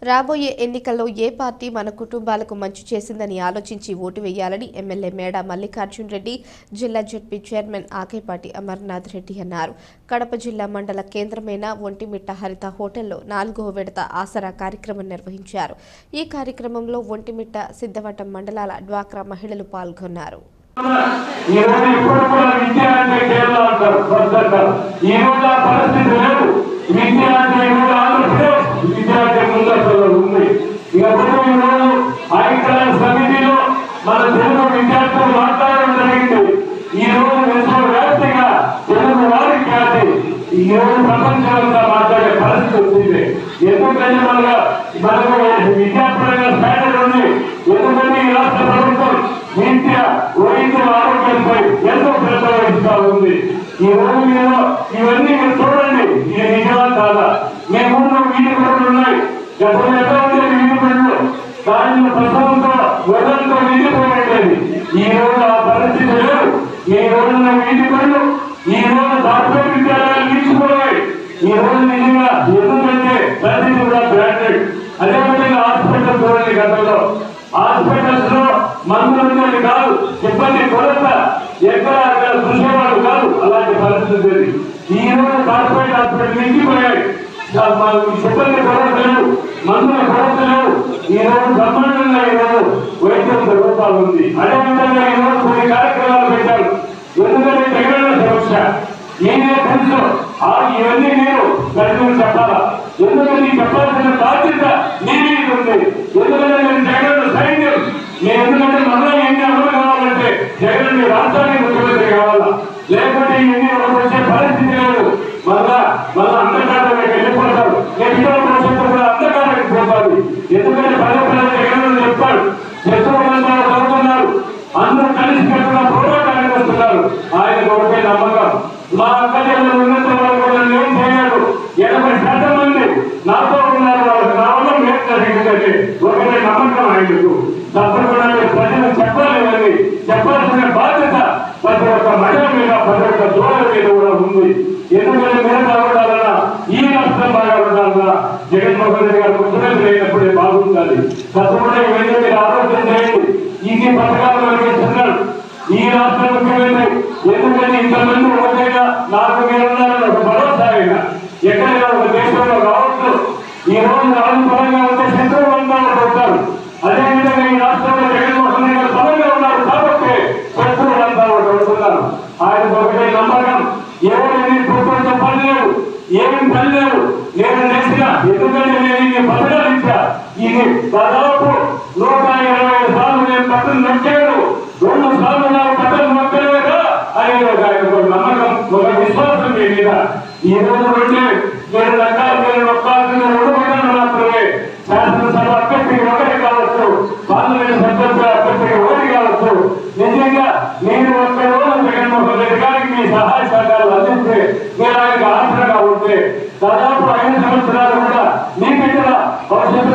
రాబోయే ఎన్నికల్లో ఏ పార్టీ మన కుటుంబాలకు మంచి చేసిందని ఆలోచించి ఓటు వేయాలని ఎమ్మెల్యే మేడ మల్లికార్జున్ రెడ్డి, జిల్లా జడ్పీ చైర్మన్ ఆకేపాటి అమర్నాథ్ రెడ్డి అన్నారు. కడప జిల్లా మండల కేంద్రమైన ఒంటిమిట్ట హరిత హోటల్లో 4వ విడత ఆసరా కార్యక్రమం నిర్వహించారు. ఈ కార్యక్రమంలో ఒంటిమిట్ట, సిద్ధవటం మండలాల డ్వాక్రా మహిళలు పాల్గొన్నారు. సమితిలో మన తెలుగు విద్యార్థులు మాట్లాడడం జరిగింది. ఈ రోజు విశ్వవ్యాప్తంగా తెలుగు వారి ఖ్యాతి ఈ రోజు ప్రపంచమంతా మాట్లాడే పరిస్థితి వచ్చింది. ఎందుకంటే మనకు విద్యాపరంగా స్టాండర్డ్ ఉంది. ఎందుకంటే ఈ రాష్ట్ర ప్రభుత్వం విద్య, వైద్య, ఆరోగ్యంపై ఎంతో శ్రద్ధ వహిస్తూ ఉంది. ఈ రోజు మీరు ఇవన్నీ మీరు చూడండి, ఇది నిజమా కాదా? మేము వీధి పనులు ఉన్నాయి, గతంలో ఎక్కడ ఉండేది వీధి పనులు, దానిలో ప్రసవంతో వదంతో నిండిపోయేది. ఈ రోజు ఆ పరిస్థితి లేదు. ఈ రోజున వీధి పనులు ఈ రోజు కార్పొరేట్ విద్యాలయాలు తీసుకుపోయాయి. ఈ రోజు నిజంగా ఎందుకంటే ప్రతి కూడా బ్రాండెడ్. అదేవిధంగా హాస్పిటల్ చూడండి, గతంలో హాస్పిటల్స్ లో మందులు ఉండేది కాదు, సిబ్బంది కొరత ఎక్కడ చూసేవాడు కాదు, అలాంటి పరిస్థితి. ఈ రోజు కార్పొరేట్ హాస్పిటల్ నిండిపోయాయి, సిబ్బంది కొరత లేవు, మందుల కొరత లేవు. ఈ రోజు బ్రహ్మాండంగా ఈ రోజు వైద్యం జరుగుతూ ఉంది. అదేవిధంగా ఈ రోజు కొన్ని కార్యక్రమాలు పెట్టారు. ఎందుకంటే తెగల సమస్య నేనే తెలుసు, ఇవన్నీ నేను ప్రజలకు చెప్పాలా? ఎందుకంటే చెప్పాల్సిన బాధ్యత నీ మీద ఉంది. ఎందుకంటే నేను జగన్ సైన్యం. నేను ఎందుకంటే మళ్ళా ఎన్ని అమలు కావాలంటే జగన్ రాష్ట్రానికి ముఖ్యమంత్రి కావాలా, లేకపోతే ఎన్ని అమలు వచ్చే పరిస్థితి లేదు. మళ్ళా అంధకారానికి వెళ్ళిపోతారు. ఎన్నో భవిష్యత్తు కూడా అంధకారానికి పోతారు. ఎందుకంటే పదే జగన్ చెప్పాడు, శత్రువులంతా చదువుతున్నారు, అందరూ కలిసి పెట్టిన పోరాటానికి వస్తున్నారు. ఆయన ఒకటే నమ్మకం. మా అక్క చెల్లెలు ఉన్నత వాళ్ళు కూడా ఏం చేయలేదు. 80% మంది నాతో ఉన్నారు, వాళ్ళకి రావడం లేదు. ఎందుకంటే ఒకటే నమ్మకం ఆయనకు. తప్పకుండా ప్రజలు చెప్పాలి, చెప్పాల్సిన బాధ్యత ప్రతి ఒక్క మహిళ మీద, ప్రతి ఒక్క దూరం మీద కూడా ఉంది. ఎందుకంటే మీరు బాగుండాలన్నా, ఈ రాష్ట్రం బాగా ఉండాలన్నా జగన్మోహన్ రెడ్డి గారు ముఖ్యమంత్రి అయినప్పుడే బాగుండాలి. తప్పకుండా ఇవన్నీ మీరు ఆలోచన చేయండి. ఇది పథకాలు కలిగిస్తున్నారు ఈ రాష్ట్ర ముఖ్యమంత్రి. ఎందుకంటే ఇంతమంది ఒకటైనా నాకు మీరున్నారని ఒక భరోసా అయినా ఎక్కడైనా ఒక దేశంలో రావచ్చు. ఈ రోజు రాజపరంగా ఉంటే శత్రువులు అంతా అవుతారు. అదేవిధంగా ఈ రాష్ట్రంలో జగన్మోహన్ రెడ్డి గారు బలంగా ఉన్నారు కాబట్టి శత్రువులు అంతా అవుతున్నారు. ఆయన ఒకటే నమ్మకం. ఎవరైనా ప్రపంచం పని లేవు, ఏమి పని లేవు నేను చేసిన. ఎందుకంటే నేను ఇన్ని పథకాలు ఇచ్చా. ఇది దాదాపు 125 సార్లు నేను పట్టణం నొక్కాను, 2 సార్లు నాకు పట్టణం నొక్కలేదా అనే ఒక నమ్మకం, ఒక విశ్వాసం మీ మీద. ఈ రోజు నుండి 2 రకాల మీరు నొక్కాల్సిన 2 పట్టణాలు మాత్రమే. శాసనసభ అభ్యర్థికి ఒకటి కావచ్చు, పార్లమెంట్ సభ్యుల అభ్యర్థికి ఒకటి కావచ్చు. నిజంగా నేను ఒక్క రోజు జగన్మోహన్ రెడ్డి గారికి మీ సహాయ సహకారాలు అందిస్తే, మీరు ఆయనకు ఆసరగా ఉంటే దాదాపు 5 సంవత్సరాలు కూడా మీ బిడ్డల భవిష్యత్తు